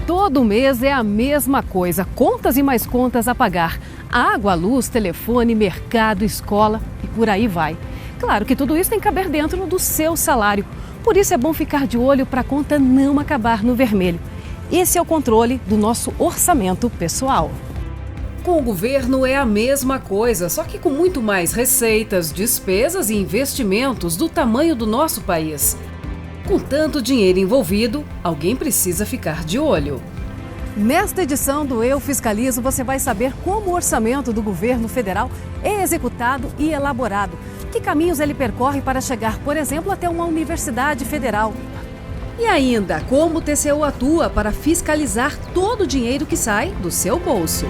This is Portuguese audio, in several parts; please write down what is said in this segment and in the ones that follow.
Todo mês é a mesma coisa, contas e mais contas a pagar. Água, luz, telefone, mercado, escola e por aí vai. Claro que tudo isso tem que caber dentro do seu salário. Por isso é bom ficar de olho para a conta não acabar no vermelho. Esse é o controle do nosso orçamento pessoal. Com o governo é a mesma coisa, só que com muito mais receitas, despesas e investimentos do tamanho do nosso país. Com tanto dinheiro envolvido, alguém precisa ficar de olho. Nesta edição do Eu Fiscalizo, você vai saber como o orçamento do governo federal é executado e elaborado. Que caminhos ele percorre para chegar, por exemplo, até uma universidade federal. E ainda, como o TCU atua para fiscalizar todo o dinheiro que sai do seu bolso.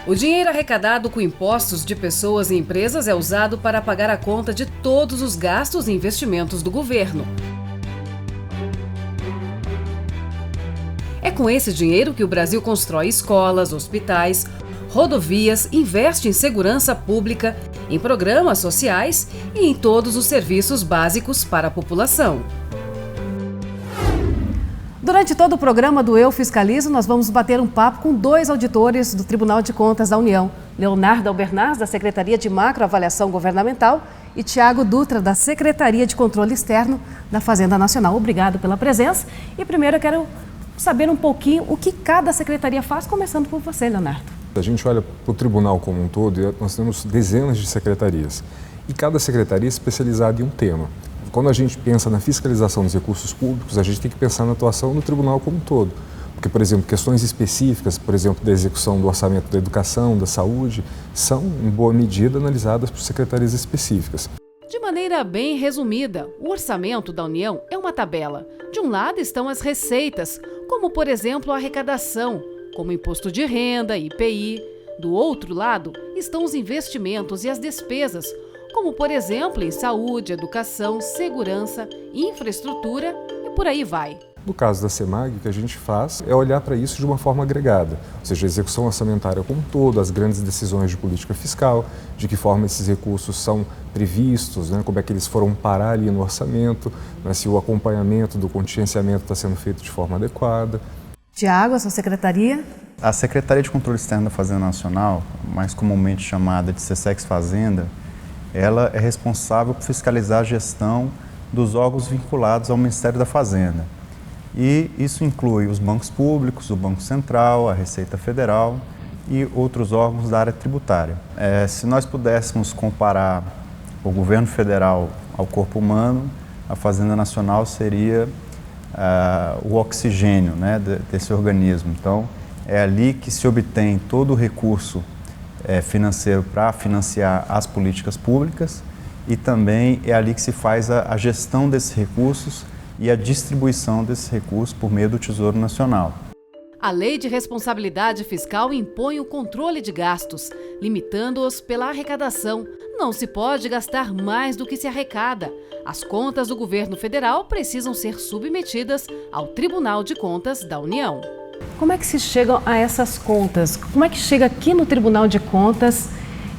O dinheiro arrecadado com impostos de pessoas e empresas é usado para pagar a conta de todos os gastos e investimentos do governo. É com esse dinheiro que o Brasil constrói escolas, hospitais, rodovias, investe em segurança pública, em programas sociais e em todos os serviços básicos para a população. Durante todo o programa do Eu Fiscalizo, nós vamos bater um papo com dois auditores do Tribunal de Contas da União. Leonardo Albernaz, da Secretaria de Macroavaliação Governamental, e Tiago Dutra, da Secretaria de Controle Externo da Fazenda Nacional. Obrigado pela presença. E primeiro eu quero saber um pouquinho o que cada secretaria faz, começando por você, Leonardo. A gente olha para o tribunal como um todo e nós temos dezenas de secretarias. E cada secretaria é especializada em um tema. Quando a gente pensa na fiscalização dos recursos públicos, a gente tem que pensar na atuação do tribunal como um todo. Porque, por exemplo, questões específicas, por exemplo, da execução do orçamento da educação, da saúde, são, em boa medida, analisadas por secretarias específicas. De maneira bem resumida, o orçamento da União é uma tabela. De um lado estão as receitas, como, por exemplo, a arrecadação, como imposto de renda, IPI. Do outro lado estão os investimentos e as despesas, como, por exemplo, em saúde, educação, segurança, infraestrutura e por aí vai. No caso da CEMAG, o que a gente faz é olhar para isso de uma forma agregada, ou seja, a execução orçamentária como um todo, as grandes decisões de política fiscal, de que forma esses recursos são previstos, como é que eles foram parar ali no orçamento, se o acompanhamento do contingenciamento está sendo feito de forma adequada. Tiago, a sua secretaria? A Secretaria de Controle Externo da Fazenda Nacional, mais comumente chamada de SESEX Fazenda, ela é responsável por fiscalizar a gestão dos órgãos vinculados ao Ministério da Fazenda. E isso inclui os bancos públicos, o Banco Central, a Receita Federal e outros órgãos da área tributária. Se nós pudéssemos comparar o governo federal ao corpo humano, a Fazenda Nacional seria o oxigênio, desse organismo. Então, é ali que se obtém todo o recurso financeiro para financiar as políticas públicas e também é ali que se faz a gestão desses recursos e a distribuição desses recursos por meio do Tesouro Nacional. A Lei de Responsabilidade Fiscal impõe o controle de gastos, limitando-os pela arrecadação. Não se pode gastar mais do que se arrecada. As contas do governo federal precisam ser submetidas ao Tribunal de Contas da União. Como é que se chega a essas contas? Como é que chega aqui no Tribunal de Contas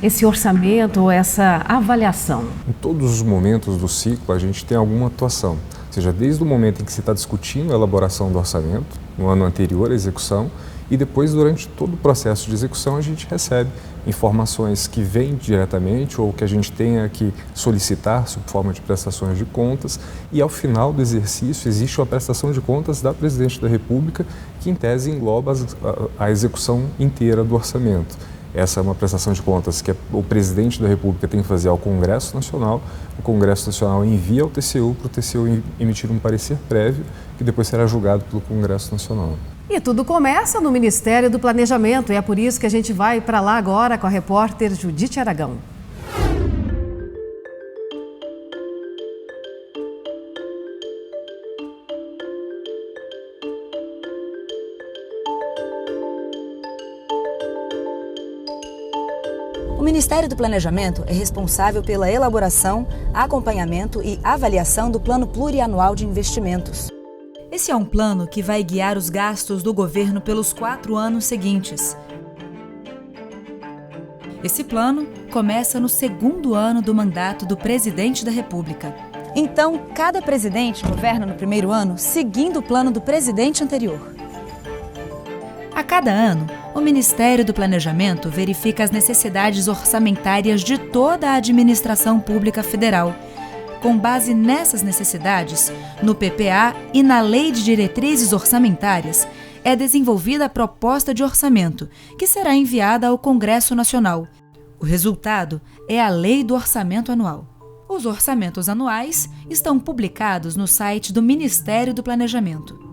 esse orçamento, essa avaliação? Em todos os momentos do ciclo a gente tem alguma atuação, ou seja, desde o momento em que se está discutindo a elaboração do orçamento, no ano anterior à execução, e depois durante todo o processo de execução a gente recebe informações que vêm diretamente ou que a gente tenha que solicitar sob forma de prestações de contas e ao final do exercício existe uma prestação de contas da Presidente da República que em tese engloba a execução inteira do orçamento. Essa é uma prestação de contas que o Presidente da República tem que fazer ao Congresso Nacional, o Congresso Nacional envia ao TCU para o TCU emitir um parecer prévio que depois será julgado pelo Congresso Nacional. E tudo começa no Ministério do Planejamento e é por isso que a gente vai para lá agora com a repórter Judite Aragão. Ministério do Planejamento é responsável pela elaboração, acompanhamento e avaliação do Plano Plurianual de Investimentos. Esse é um plano que vai guiar os gastos do governo pelos 4 anos seguintes. Esse plano começa no 2º ano do mandato do presidente da República. Então, cada presidente governa no 1º ano seguindo o plano do presidente anterior. A cada ano, o Ministério do Planejamento verifica as necessidades orçamentárias de toda a administração pública federal. Com base nessas necessidades, no PPA e na Lei de Diretrizes Orçamentárias, é desenvolvida a proposta de orçamento, que será enviada ao Congresso Nacional. O resultado é a Lei do Orçamento Anual. Os orçamentos anuais estão publicados no site do Ministério do Planejamento.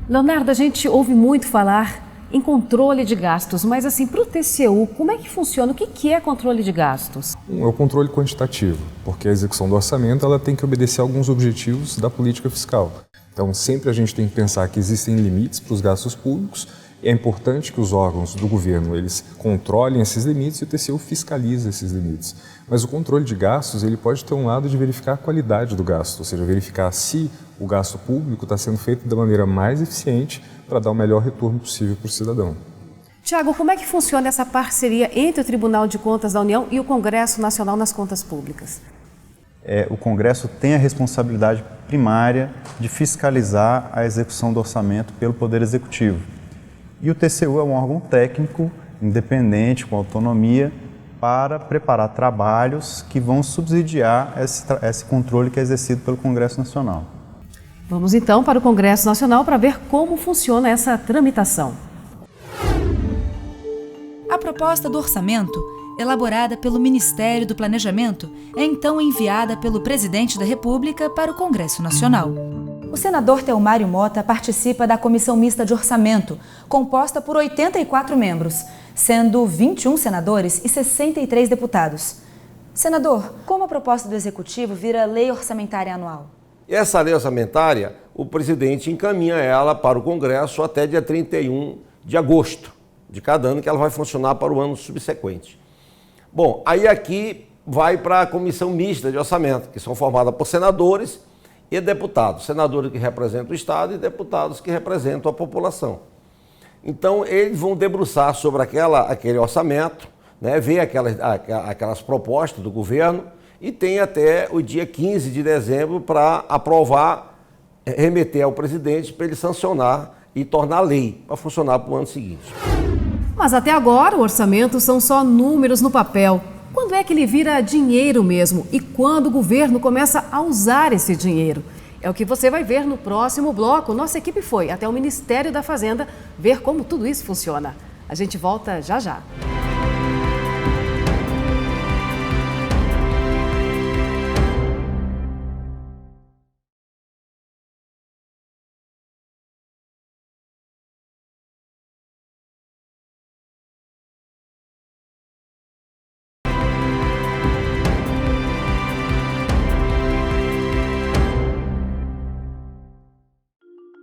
Leonardo, a gente ouve muito falar em controle de gastos, mas assim, para o TCU, como é que funciona? O que é controle de gastos? É o controle quantitativo, porque a execução do orçamento ela tem que obedecer a alguns objetivos da política fiscal. Então, sempre a gente tem que pensar que existem limites para os gastos públicos. É importante que os órgãos do governo eles controlem esses limites e o TCU fiscaliza esses limites. Mas o controle de gastos ele pode ter um lado de verificar a qualidade do gasto, ou seja, verificar se o gasto público está sendo feito da maneira mais eficiente para dar o melhor retorno possível para o cidadão. Tiago, como é que funciona essa parceria entre o Tribunal de Contas da União e o Congresso Nacional nas contas públicas? O Congresso tem a responsabilidade primária de fiscalizar a execução do orçamento pelo Poder Executivo. E o TCU é um órgão técnico, independente, com autonomia, para preparar trabalhos que vão subsidiar esse controle que é exercido pelo Congresso Nacional. Vamos então para o Congresso Nacional para ver como funciona essa tramitação. A proposta do orçamento, elaborada pelo Ministério do Planejamento, é então enviada pelo Presidente da República para o Congresso Nacional. O senador Telmário Mota participa da Comissão Mista de Orçamento, composta por 84 membros, sendo 21 senadores e 63 deputados. Senador, como a proposta do Executivo vira lei orçamentária anual? Essa lei orçamentária, o presidente encaminha ela para o Congresso até dia 31 de agosto de cada ano, que ela vai funcionar para o ano subsequente. Bom, aí aqui vai para a Comissão Mista de Orçamento, que são formadas por senadores e deputados, senadores que representam o Estado e deputados que representam a população. Então, eles vão debruçar sobre aquele orçamento, né, ver aquelas propostas do governo e tem até o dia 15 de dezembro para aprovar, remeter ao presidente para ele sancionar e tornar lei para funcionar para o ano seguinte. Mas até agora, o orçamento são só números no papel. Quando é que ele vira dinheiro mesmo? E quando o governo começa a usar esse dinheiro? É o que você vai ver no próximo bloco. Nossa equipe foi até o Ministério da Fazenda ver como tudo isso funciona. A gente volta já já.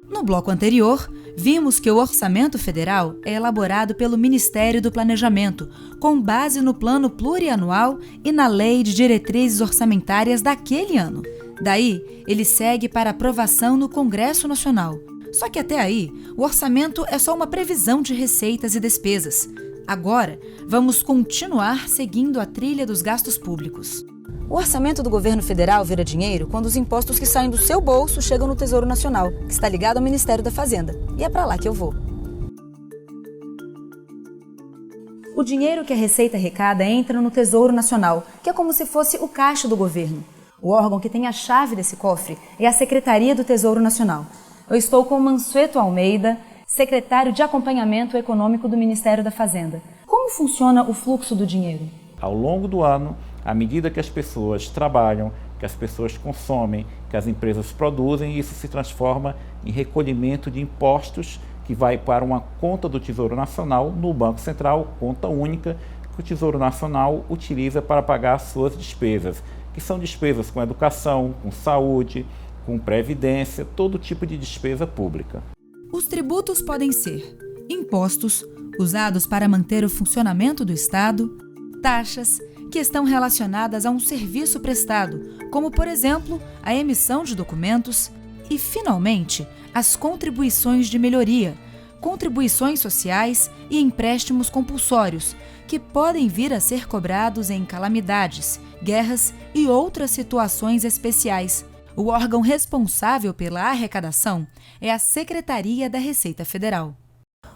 No bloco anterior, vimos que o orçamento federal é elaborado pelo Ministério do Planejamento, com base no Plano Plurianual e na Lei de Diretrizes Orçamentárias daquele ano. Daí, ele segue para aprovação no Congresso Nacional. Só que até aí, o orçamento é só uma previsão de receitas e despesas. Agora, vamos continuar seguindo a trilha dos gastos públicos. O orçamento do governo federal vira dinheiro quando os impostos que saem do seu bolso chegam no Tesouro Nacional, que está ligado ao Ministério da Fazenda. E é para lá que eu vou. O dinheiro que a Receita arrecada entra no Tesouro Nacional, que é como se fosse o caixa do governo. O órgão que tem a chave desse cofre é a Secretaria do Tesouro Nacional. Eu estou com Mansueto Almeida, secretário de Acompanhamento Econômico do Ministério da Fazenda. Como funciona o fluxo do dinheiro? Ao longo do ano, à medida que as pessoas trabalham, que as pessoas consomem, que as empresas produzem, isso se transforma em recolhimento de impostos que vai para uma conta do Tesouro Nacional no Banco Central, conta única, que o Tesouro Nacional utiliza para pagar suas despesas, que são despesas com educação, com saúde, com previdência, todo tipo de despesa pública. Os tributos podem ser impostos, usados para manter o funcionamento do Estado, taxas que estão relacionadas a um serviço prestado, como, por exemplo, a emissão de documentos, e, finalmente, as contribuições de melhoria, contribuições sociais e empréstimos compulsórios, que podem vir a ser cobrados em calamidades, guerras e outras situações especiais. O órgão responsável pela arrecadação é a Secretaria da Receita Federal,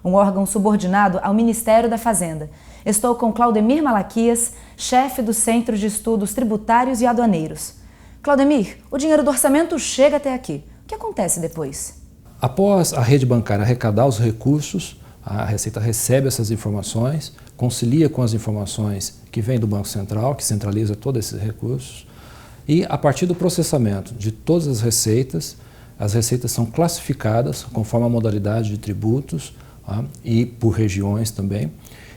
um órgão subordinado ao Ministério da Fazenda. Estou com Claudemir Malaquias, chefe do Centro de Estudos Tributários e Aduaneiros. Claudemir, o dinheiro do orçamento chega até aqui. O que acontece depois? Após a rede bancária arrecadar os recursos, a Receita recebe essas informações, concilia com as informações que vêm do Banco Central, que centraliza todos esses recursos, e a partir do processamento de todas as receitas são classificadas conforme a modalidade de tributos e por regiões também.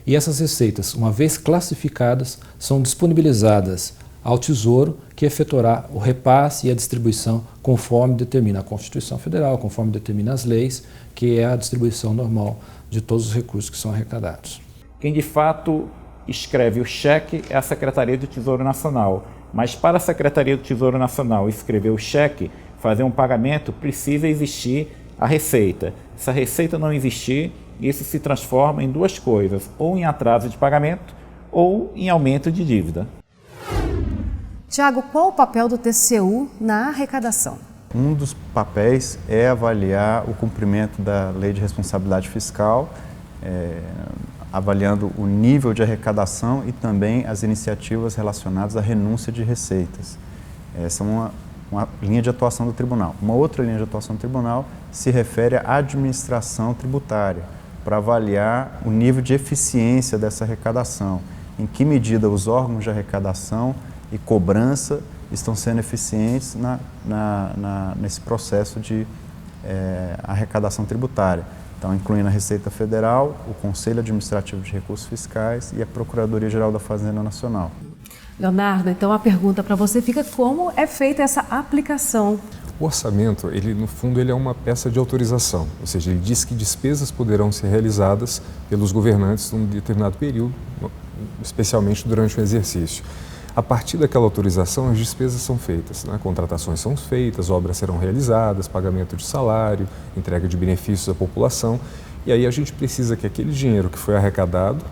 E essas receitas, uma vez classificadas, são disponibilizadas ao Tesouro, que efetuará o repasse e a distribuição conforme determina a Constituição Federal, conforme determina as leis, que é a distribuição normal de todos os recursos que são arrecadados. Quem de fato escreve o cheque é a Secretaria do Tesouro Nacional, mas para a Secretaria do Tesouro Nacional escrever o cheque, fazer um pagamento, precisa existir a receita. Se a receita não existir, isso se transforma em duas coisas, ou em atraso de pagamento ou em aumento de dívida. Tiago, qual o papel do TCU na arrecadação? Um dos papéis é avaliar o cumprimento da Lei de Responsabilidade Fiscal, avaliando o nível de arrecadação e também as iniciativas relacionadas à renúncia de receitas. Essa é uma linha de atuação do tribunal. Uma outra linha de atuação do tribunal se refere à administração tributária, para avaliar o nível de eficiência dessa arrecadação, em que medida os órgãos de arrecadação e cobrança estão sendo eficientes nesse processo de arrecadação tributária. Então, incluindo a Receita Federal, o Conselho Administrativo de Recursos Fiscais e a Procuradoria-Geral da Fazenda Nacional. Leonardo, então a pergunta para você fica: como é feita essa aplicação? O orçamento, no fundo, ele é uma peça de autorização, ou seja, ele diz que despesas poderão ser realizadas pelos governantes num determinado período, especialmente durante o exercício. A partir daquela autorização, as despesas são feitas, contratações são feitas, obras serão realizadas, pagamento de salário, entrega de benefícios à população, e aí a gente precisa que aquele dinheiro que foi arrecadado,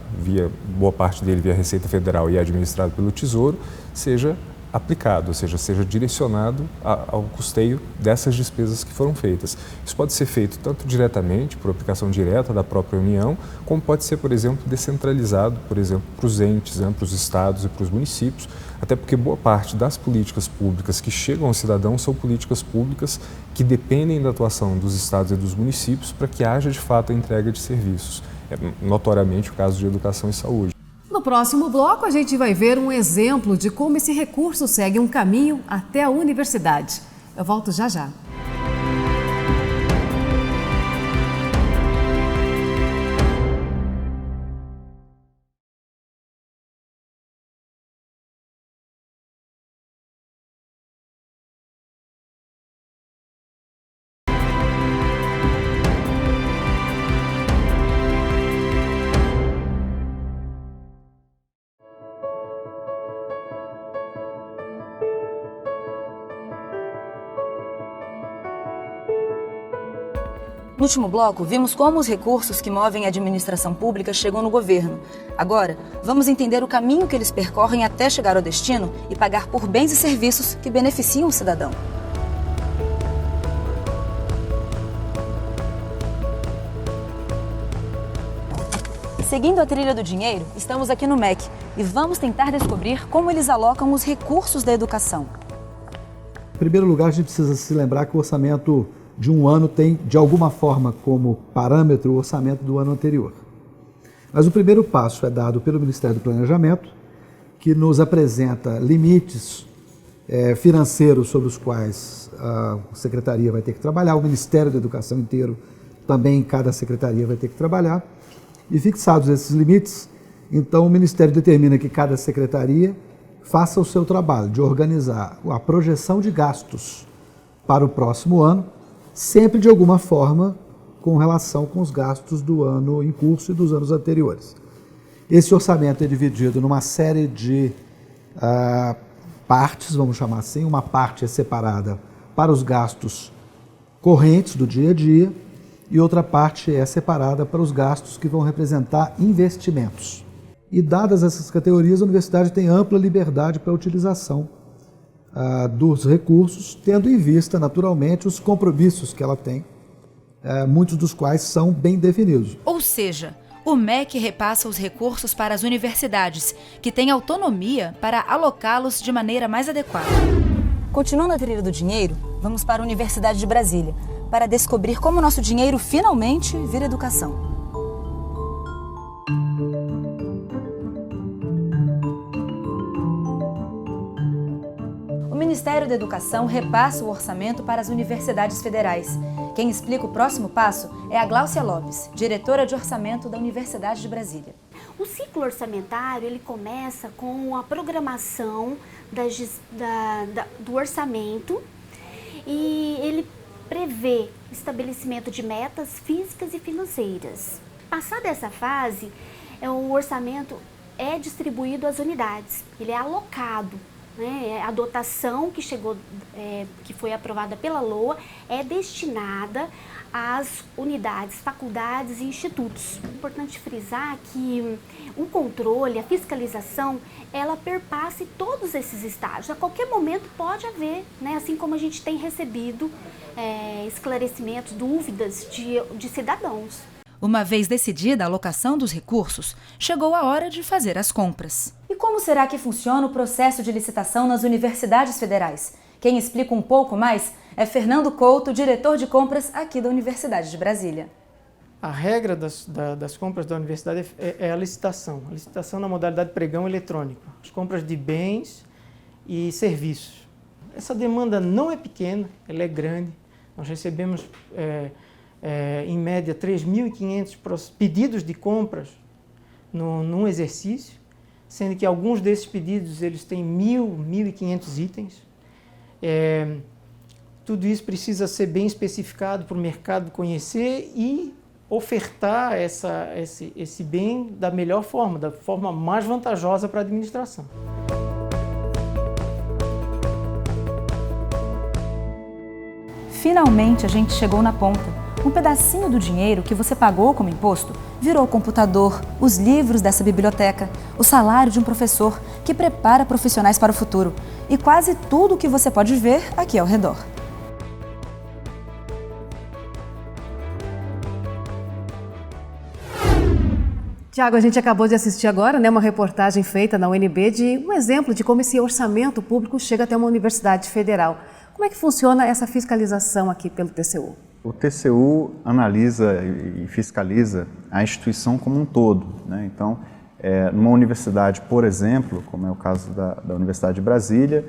boa parte dele via Receita Federal e administrado pelo Tesouro, seja aplicado, ou seja direcionado ao custeio dessas despesas que foram feitas. Isso pode ser feito tanto diretamente, por aplicação direta da própria União, como pode ser, por exemplo, descentralizado, por exemplo, para os entes, para os estados e para os municípios, até porque boa parte das políticas públicas que chegam ao cidadão são políticas públicas que dependem da atuação dos estados e dos municípios para que haja, de fato, a entrega de serviços. É notoriamente o caso de educação e saúde. No próximo bloco, a gente vai ver um exemplo de como esse recurso segue um caminho até a universidade. Eu volto já já. No último bloco, vimos como os recursos que movem a administração pública chegam no governo. Agora, vamos entender o caminho que eles percorrem até chegar ao destino e pagar por bens e serviços que beneficiam o cidadão. Seguindo a trilha do dinheiro, estamos aqui no MEC e vamos tentar descobrir como eles alocam os recursos da educação. Em primeiro lugar, a gente precisa se lembrar que o orçamento de um ano tem, de alguma forma, como parâmetro o orçamento do ano anterior. Mas o primeiro passo é dado pelo Ministério do Planejamento, que nos apresenta limites financeiros sobre os quais a Secretaria vai ter que trabalhar, o Ministério da Educação inteiro também, cada Secretaria vai ter que trabalhar. E fixados esses limites, então o Ministério determina que cada Secretaria faça o seu trabalho de organizar a projeção de gastos para o próximo ano, sempre de alguma forma com relação com os gastos do ano em curso e dos anos anteriores. Esse orçamento é dividido numa série de partes, vamos chamar assim. Uma parte é separada para os gastos correntes do dia a dia e outra parte é separada para os gastos que vão representar investimentos. E dadas essas categorias, a universidade tem ampla liberdade para a utilização dos recursos, tendo em vista, naturalmente, os compromissos que ela tem, muitos dos quais são bem definidos. Ou seja, o MEC repassa os recursos para as universidades, que têm autonomia para alocá-los de maneira mais adequada. Continuando a trilha do dinheiro, vamos para a Universidade de Brasília, para descobrir como nosso dinheiro finalmente vira educação. O Ministério da Educação repassa o orçamento para as universidades federais. Quem explica o próximo passo é a Gláucia Lopes, diretora de orçamento da Universidade de Brasília. O ciclo orçamentário ele começa com a programação do orçamento e ele prevê estabelecimento de metas físicas e financeiras. Passada essa fase, o orçamento é distribuído às unidades, ele é alocado. A dotação que que foi aprovada pela LOA é destinada às unidades, faculdades e institutos. É importante frisar que o controle, a fiscalização, ela perpassa todos esses estágios. A qualquer momento pode haver, assim como a gente tem recebido esclarecimentos, dúvidas de cidadãos. Uma vez decidida a alocação dos recursos, chegou a hora de fazer as compras. E como será que funciona o processo de licitação nas universidades federais? Quem explica um pouco mais é Fernando Couto, diretor de compras aqui da Universidade de Brasília. A regra das compras da universidade é a licitação na modalidade pregão eletrônico, as compras de bens e serviços. Essa demanda não é pequena, ela é grande. Nós recebemos em média 3.500 pedidos de compras num exercício, sendo que alguns desses pedidos eles têm 1.500 itens. Tudo isso precisa ser bem especificado para o mercado conhecer e ofertar esse bem da melhor forma, da forma mais vantajosa para a administração. Finalmente a gente chegou na ponta. Um pedacinho do dinheiro que você pagou como imposto virou o computador, os livros dessa biblioteca, o salário de um professor que prepara profissionais para o futuro e quase tudo o que você pode ver aqui ao redor. Tiago, a gente acabou de assistir agora, uma reportagem feita na UNB de um exemplo de como esse orçamento público chega até uma universidade federal. Como é que funciona essa fiscalização aqui pelo TCU? O TCU analisa e fiscaliza a instituição como um todo, Então, numa universidade, por exemplo, como é o caso da Universidade de Brasília,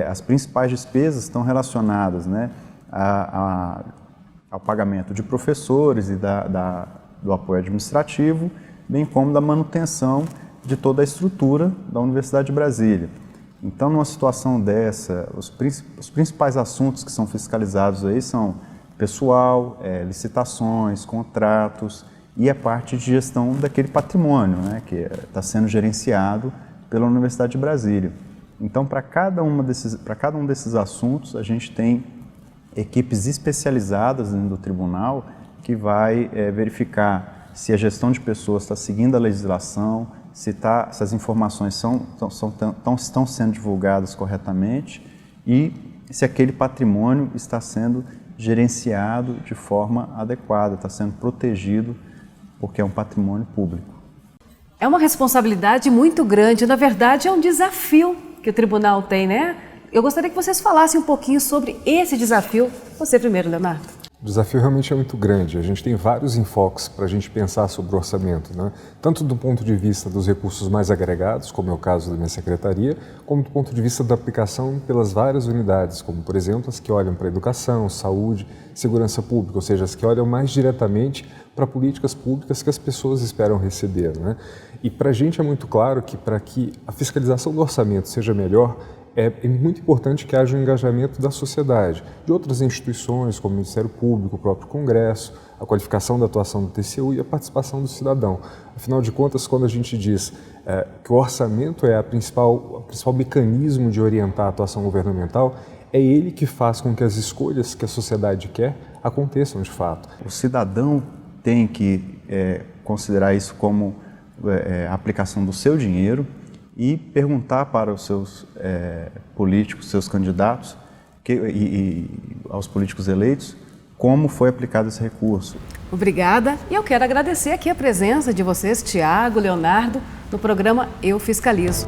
as principais despesas estão relacionadas ao pagamento de professores e do apoio administrativo, bem como da manutenção de toda a estrutura da Universidade de Brasília. Então, numa situação dessa, os principais assuntos que são fiscalizados aí são pessoal, licitações, contratos e a parte de gestão daquele patrimônio, que está sendo gerenciado pela Universidade de Brasília. Então, para cada um desses assuntos, a gente tem equipes especializadas dentro do tribunal que vai verificar se a gestão de pessoas está seguindo a legislação, se as informações estão sendo divulgadas corretamente e se aquele patrimônio está sendo gerenciado de forma adequada, está sendo protegido porque é um patrimônio público. É uma responsabilidade muito grande, na verdade é um desafio que o tribunal tem, Eu gostaria que vocês falassem um pouquinho sobre esse desafio. Você primeiro, Leonardo. O desafio realmente é muito grande. A gente tem vários enfoques para a gente pensar sobre o orçamento, Tanto do ponto de vista dos recursos mais agregados, como é o caso da minha secretaria, como do ponto de vista da aplicação pelas várias unidades, como, por exemplo, as que olham para a educação, saúde, segurança pública, ou seja, as que olham mais diretamente para políticas públicas que as pessoas esperam receber, E para a gente é muito claro que para que a fiscalização do orçamento seja melhor, é muito importante que haja um engajamento da sociedade, de outras instituições, como o Ministério Público, o próprio Congresso, a qualificação da atuação do TCU e a participação do cidadão. Afinal de contas, quando a gente diz que o orçamento é o principal mecanismo de orientar a atuação governamental, é ele que faz com que as escolhas que a sociedade quer aconteçam de fato. O cidadão tem que considerar isso como a aplicação do seu dinheiro e perguntar para os seus políticos, seus candidatos e aos políticos eleitos como foi aplicado esse recurso. Obrigada, e eu quero agradecer aqui a presença de vocês, Tiago, Leonardo, no programa Eu Fiscalizo.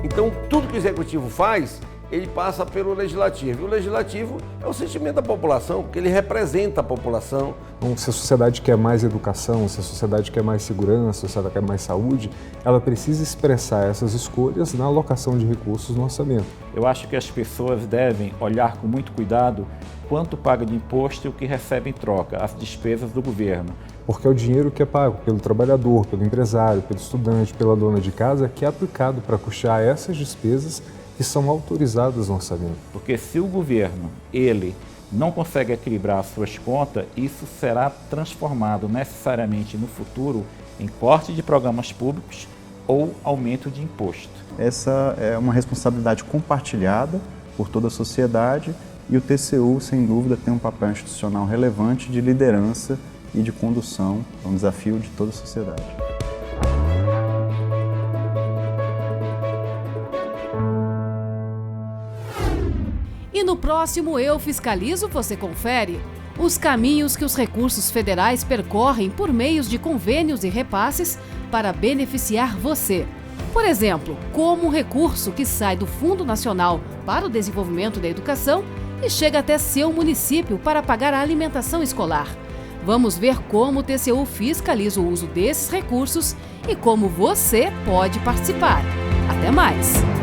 Então, tudo que o Executivo faz, ele passa pelo Legislativo. E o Legislativo é o sentimento da população, porque ele representa a população. Então, se a sociedade quer mais educação, se a sociedade quer mais segurança, se a sociedade quer mais saúde, ela precisa expressar essas escolhas na alocação de recursos no orçamento. Eu acho que as pessoas devem olhar com muito cuidado quanto paga de imposto e o que recebe em troca, as despesas do governo. Porque é o dinheiro que é pago pelo trabalhador, pelo empresário, pelo estudante, pela dona de casa, que é aplicado para custear essas despesas que são autorizadas no orçamento. Porque se o governo, ele não consegue equilibrar as suas contas, isso será transformado necessariamente no futuro em corte de programas públicos ou aumento de imposto. Essa é uma responsabilidade compartilhada por toda a sociedade e o TCU, sem dúvida, tem um papel institucional relevante de liderança e de condução, é um desafio de toda a sociedade. E no próximo Eu Fiscalizo, você confere os caminhos que os recursos federais percorrem por meios de convênios e repasses para beneficiar você. Por exemplo, como o recurso que sai do Fundo Nacional para o Desenvolvimento da Educação e chega até seu município para pagar a alimentação escolar. Vamos ver como o TCU fiscaliza o uso desses recursos e como você pode participar. Até mais!